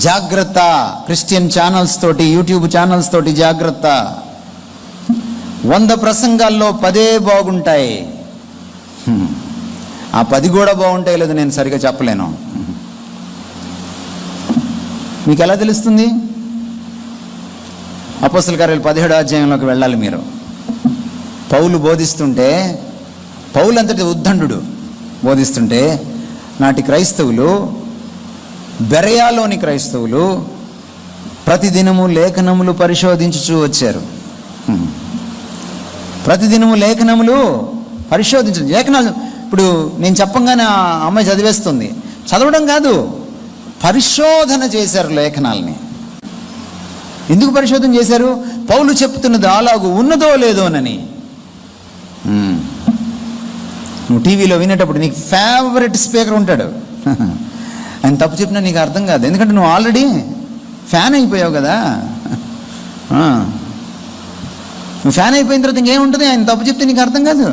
జాగ్రత్త. Christian channels తోటి, YouTube channels తోటి జాగ్రత్త. 100 ప్రసంగాల్లో 10 బాగుంటాయి. ఆ 10 కూడా బాగుంటాయి లేదు నేను సరిగా చెప్పలేను. మీకు ఎలా తెలుస్తుంది? అపోస్తల కార్యాలు 17వ అధ్యాయంలోకి వెళ్ళాలి మీరు. పౌలు బోధిస్తుంటే, పౌలు అంతటి ఉద్దండు బోధిస్తుంటే, నాటి క్రైస్తవులు, బెరయాలోని క్రైస్తవులు ప్రతిదినము లేఖనములు పరిశోధించుచూ వచ్చారు. ప్రతిదినము లేఖనములు పరిశోధించు. లేఖనాలు ఇప్పుడు నేను చెప్పంగానే ఆ అమ్మాయి చదివేస్తుంది. చదవడం కాదు, పరిశోధన చేశారు లేఖనాలని. ఎందుకు పరిశోధన చేశారు? పౌలు చెప్తున్నది అలాగూ ఉన్నదో లేదోనని. నువ్వు టీవీలో వినేటప్పుడు నీకు ఫేవరెట్ స్పీకర్ ఉంటాడు, ఆయన తప్పు చెప్పినా నీకు అర్థం కాదు, ఎందుకంటే నువ్వు ఆల్రెడీ ఫ్యాన్ అయిపోయావు కదా. నువ్వు ఫ్యాన్ అయిపోయిన తర్వాత ఇంకేముంటుంది? ఆయన తప్పు చెప్తే నీకు అర్థం కాదు.